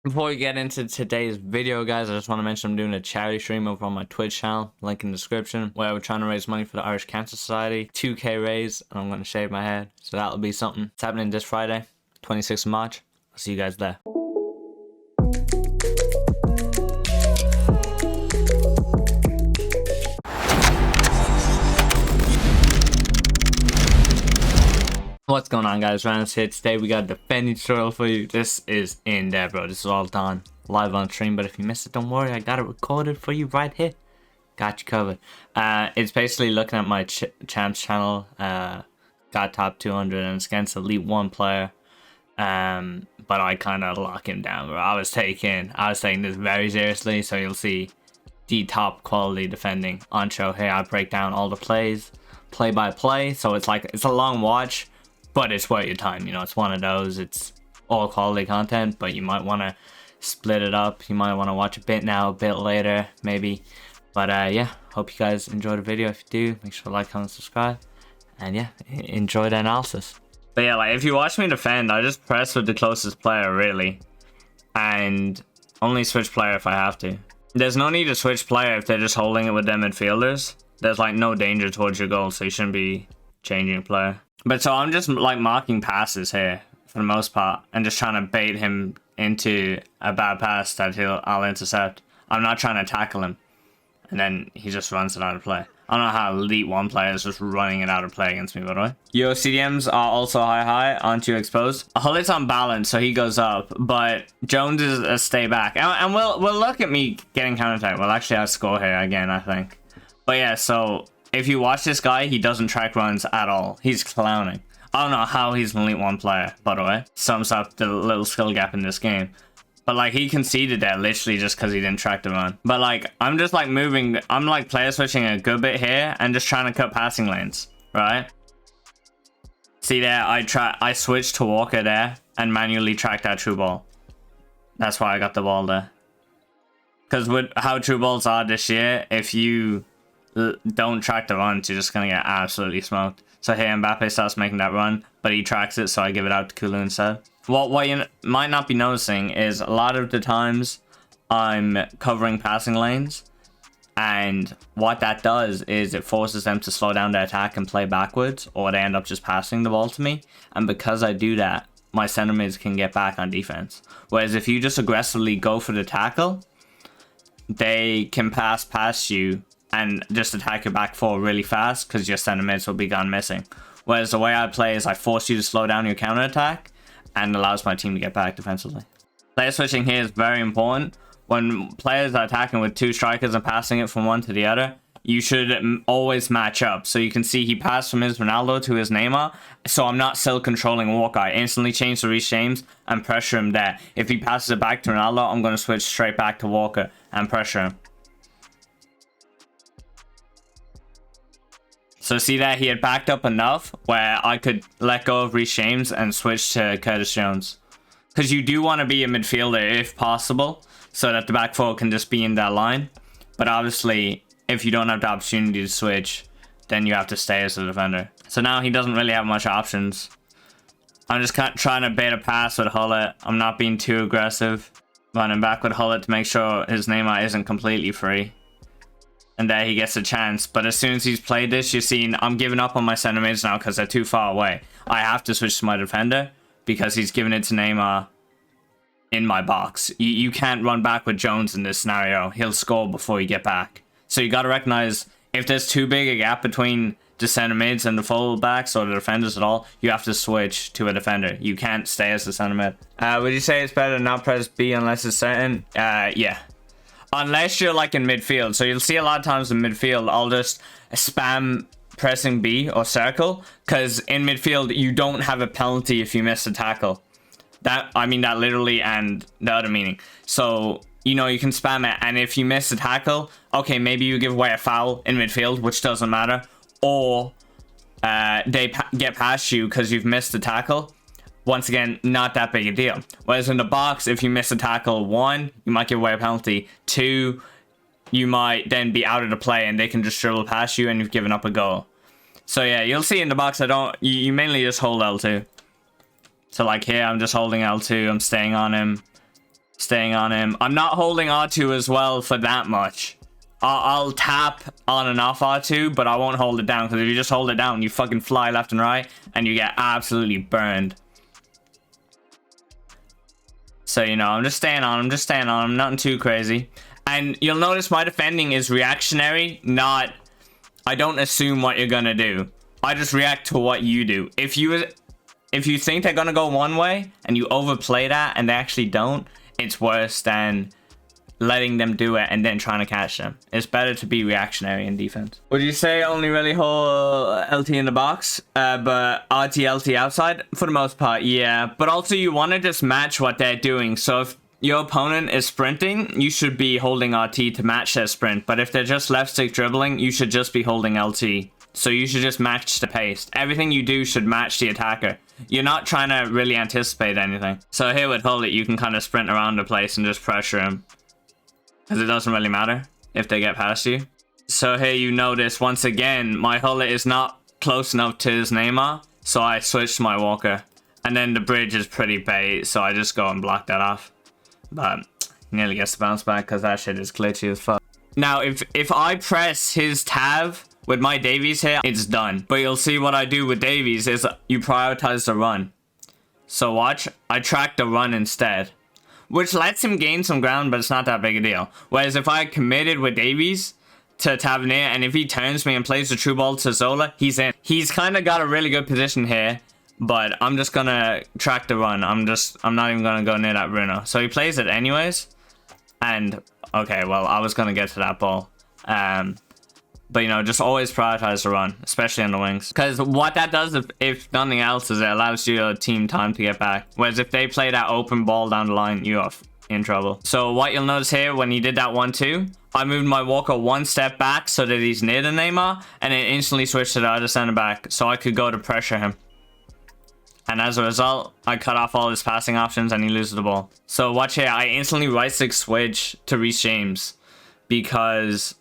Before we get into today's video, guys, I just want to mention I'm doing a charity stream over on my Twitch channel, link in the description, where we're trying to raise money for the Irish Cancer Society. 2k raise, and I'm going to shave my head, so that'll be something. It's happening this Friday, 26th of March. I'll see you guys there. What's going on, guys? Rannerz here. Today we got a defending tutorial for you. This is in there, bro. This is all done live on stream, but if you missed it, don't worry, I got it recorded for you right here. Got you covered. It's basically looking at my champs channel. Got top 200 and it's against Elite 1 player. But I kind of lock him down, bro. I was taking this very seriously, so you'll see the top quality defending on show here. I break down all the plays, play by play, so it's a long watch. But it's worth your time, you know, it's one of those, it's all quality content, but you might want to split it up. You might want to watch a bit now, a bit later, maybe. But yeah, hope you guys enjoy the video. If you do, make sure to like, comment, subscribe. And yeah, enjoy the analysis. But yeah, like if you watch me defend, I just press with the closest player, really. And only switch player if I have to. There's no need to switch player if they're just holding it with them midfielders. There's like no danger towards your goal, so you shouldn't be changing player. But so I'm just like marking passes here for the most part and just trying to bait him into a bad pass that I'll intercept. I'm not trying to tackle him, and then he just runs it out of play. I don't know how Elite 1 player is just running it out of play against me, by the way. Your CDMs are also high, aren't you exposed? Hullet's on balance, so he goes up, but Jones is a stay back. And we'll look at me getting counter-attack. Well, actually, I'll score here again, I think. But yeah, so if you watch this guy, he doesn't track runs at all. He's clowning. I don't know how he's an Elite 1 player, by the way. Sums up the little skill gap in this game. But like, he conceded there literally just because he didn't track the run. But like, I'm just like moving, I'm like player switching a good bit here and just trying to cut passing lanes, right? See there, I switched to Walker there and manually tracked that true ball. That's why I got the ball there. Because with how true balls are this year, if you don't track the runs, you're just gonna get absolutely smoked. So here Mbappe starts making that run, but he tracks it, so I give it out to Kulu instead. What you might not be noticing is a lot of the times I'm covering passing lanes, and what that does is it forces them to slow down their attack and play backwards, or they end up just passing the ball to me. And because I do that, my center mids can get back on defense. Whereas if you just aggressively go for the tackle, they can pass past you and just attack your back four really fast because your center mids will be gone missing. Whereas the way I play is I force you to slow down your counter attack and allows my team to get back defensively. Player switching here is very important. When players are attacking with two strikers and passing it from one to the other, you should always match up. So you can see he passed from his Ronaldo to his Neymar, so I'm not still controlling Walker. I instantly change to Reece James and pressure him there. If he passes it back to Ronaldo, I'm going to switch straight back to Walker and pressure him. So see that he had backed up enough where I could let go of Reece James and switch to Curtis Jones. Because you do want to be a midfielder if possible, so that the back four can just be in that line. But obviously, if you don't have the opportunity to switch, then you have to stay as a defender. So now he doesn't really have much options. I'm just trying to bait a pass with Hullet. I'm not being too aggressive. Running back with Hullet to make sure his Neymar isn't completely free. And there he gets a chance. But as soon as he's played this, you're seeing I'm giving up on my center mids now because they're too far away. I have to switch to my defender because he's giving it to Neymar in my box. You can't run back with Jones in this scenario. He'll score before you get back. So you got to recognize if there's too big a gap between the center mids and the full backs or the defenders at all, you have to switch to a defender. You can't stay as a center mid. Would you say it's better to not press B unless it's certain? Yeah. Unless you're like in midfield. So you'll see a lot of times in midfield, I'll just spam pressing B or circle. Because in midfield, you don't have a penalty if you miss a tackle. I mean that literally and the other meaning. So, you know, you can spam it. And if you miss a tackle, okay, maybe you give away a foul in midfield, which doesn't matter. Or they get past you because you've missed a tackle. Once again, not that big a deal. Whereas in the box, if you miss a tackle, 1, you might give away a penalty. 2, you might then be out of the play and they can just dribble past you and you've given up a goal. So yeah, you'll see in the box, you mainly just hold L2. So like here, I'm just holding L2, I'm staying on him. Staying on him. I'm not holding R2 as well for that much. I'll tap on and off R2, but I won't hold it down, because if you just hold it down, you fucking fly left and right, and you get absolutely burned. So, you know, I'm just staying on him, nothing too crazy. And you'll notice my defending is reactionary, not... I don't assume what you're gonna do. I just react to what you do. If you think they're gonna go one way, and you overplay that, and they actually don't, it's worse than letting them do it and then trying to catch them. It's better to be reactionary in defense. Would you say only really hold LT in the box, but RT, LT outside? For the most part, yeah. But also you want to just match what they're doing. So if your opponent is sprinting, you should be holding RT to match their sprint. But if they're just left stick dribbling, you should just be holding LT. So you should just match the pace. Everything you do should match the attacker. You're not trying to really anticipate anything. So here with hold it, you can kind of sprint around the place and just pressure him, because it doesn't really matter if they get past you. So here you notice, once again, my hullet is not close enough to his Neymar, so I switched to my Walker. And then the bridge is pretty bait, so I just go and block that off. But he nearly gets the bounce back, because that shit is glitchy as fuck. Now, if I press his tab with my Davies here, it's done. But you'll see what I do with Davies is you prioritize the run. So watch, I track the run instead, which lets him gain some ground, but it's not that big a deal. Whereas if I committed with Davies to Tavernier, and if he turns me and plays the true ball to Zola, he's in. He's kind of got a really good position here, but I'm just gonna track the run. I'm not even gonna go near that Bruno. So he plays it anyways, and okay, well, I was gonna get to that ball. But, you know, just always prioritize the run, especially on the wings. Because what that does, if nothing else, is it allows your team time to get back. Whereas if they play that open ball down the line, you're in trouble. So what you'll notice here, when he did that 1-2, I moved my Walker one step back so that he's near the Neymar, and then instantly switched to the other center back so I could go to pressure him. And as a result, I cut off all his passing options and he loses the ball. So watch here, I instantly right stick switch to Reece James, because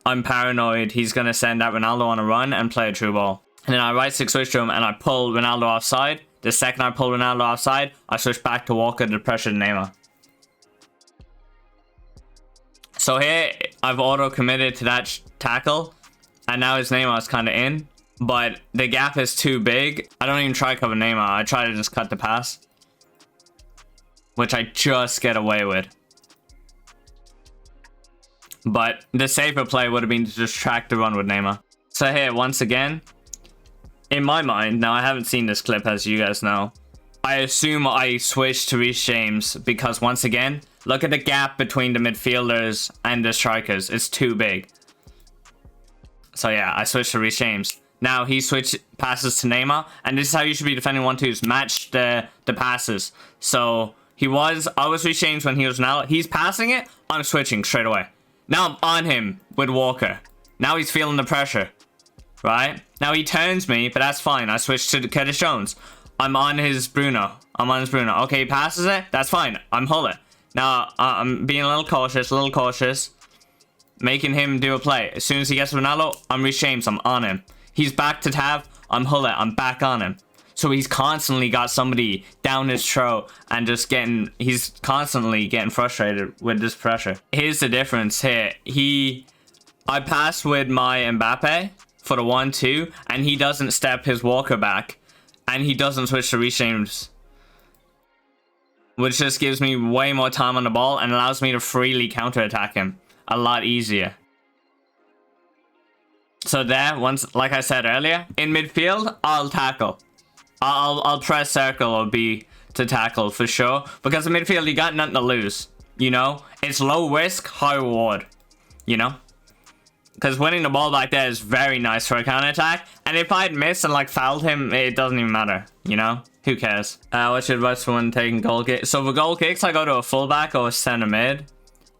I'm paranoid he's going to send that Ronaldo on a run and play a true ball. And then I right stick switch to him and I pull Ronaldo offside. The second I pull Ronaldo offside, I switch back to Walker to pressure Neymar. So here, I've auto-committed to that tackle, and now his Neymar is kind of in, but the gap is too big. I don't even try to cover Neymar. I try to just cut the pass, which I just get away with. But the safer play would have been to just track the run with Neymar. So here, once again, in my mind, now I haven't seen this clip as you guys know, I assume I switched to Reece James because once again, look at the gap between the midfielders and the strikers. It's too big. So yeah, I switched to Reece James. Now he switched passes to Neymar, and this is how you should be defending 1-2s. Match the passes. So I was Reece James when he was now. He's passing it, I'm switching straight away. Now I'm on him with Walker. Now he's feeling the pressure, right? Now he turns me, but that's fine. I switched to Curtis Jones. I'm on his Bruno. Okay, he passes it. That's fine. I'm Hullet. Now I'm being a little cautious, making him do a play. As soon as he gets Ronaldo, I'm Reece James. I'm on him. He's back to Tav. I'm Hullet. I'm back on him. So he's constantly got somebody down his throat and just he's constantly getting frustrated with this pressure. Here's the difference here. I pass with my Mbappe for the 1-2, and he doesn't step his Walker back, and he doesn't switch to Reece James, which just gives me way more time on the ball and allows me to freely counterattack him a lot easier. So there, like I said earlier, in midfield, I'll tackle. I'll press circle or B to tackle for sure, because in midfield you got nothing to lose, you know? It's low risk, high reward, you know? Because winning the ball back there is very nice for a counter attack, and if I'd missed and like fouled him, it doesn't even matter, you know? Who cares? What's your advice for when taking goal kicks? So for goal kicks, I go to a fullback or a center mid,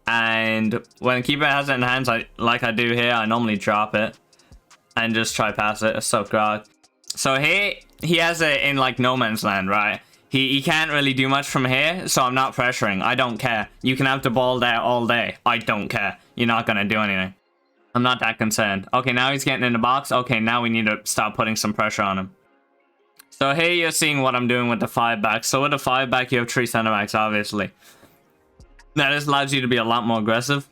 and when a keeper has it in hands, like I do here, I normally drop it and just try pass it. So grog. So here, he has it in like no man's land, right? He can't really do much from here, so I'm not pressuring. I don't care. You can have the ball there all day. I don't care. You're not gonna do anything. I'm not that concerned. Okay, now he's getting in the box. Okay, now we need to start putting some pressure on him. So here you're seeing what I'm doing with the 5 back. So with the 5 back, you have 3 center backs, obviously. That just allows you to be a lot more aggressive.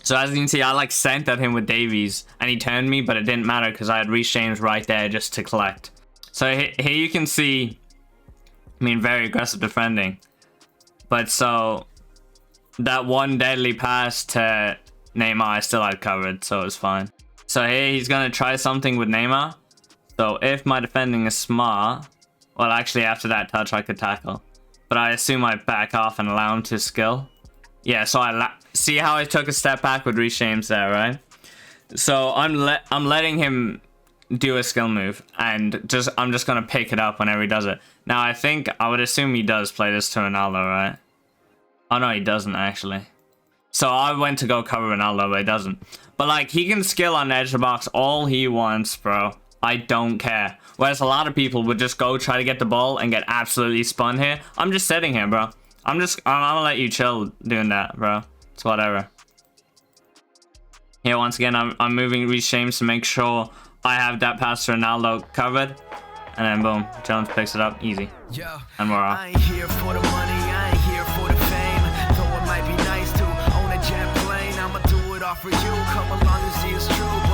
So as you can see, I like sent at him with Davies and he turned me, but it didn't matter because I had reached James right there just to collect. So here you can see, I mean, very aggressive defending. But so that one deadly pass to Neymar, I still had covered, so it was fine. So here he's going to try something with Neymar. So if my defending is smart, well, actually after that touch I could tackle. But I assume I back off and allow him to skill. Yeah, so see how I took a step back with Reece James there, right? So I'm letting him do a skill move, and I'm just gonna pick it up whenever he does it. Now I would assume he does play this to Ronaldo, right? Oh no, he doesn't actually. So I went to go cover Ronaldo, but he doesn't. But like, he can skill on the edge of the box all he wants, bro. I don't care. Whereas a lot of people would just go try to get the ball and get absolutely spun here. I'm just sitting here, bro. I'm gonna let you chill doing that, bro. It's whatever. Here, once again, I'm moving Reece James to make sure I have that pass to Ronaldo covered. And then boom, Jones picks it up, easy. And we're off. I ain't here for the money, I ain't here for the fame. Though it might be nice to own a jet plane, I'ma do it all for you. Come along and see it's true.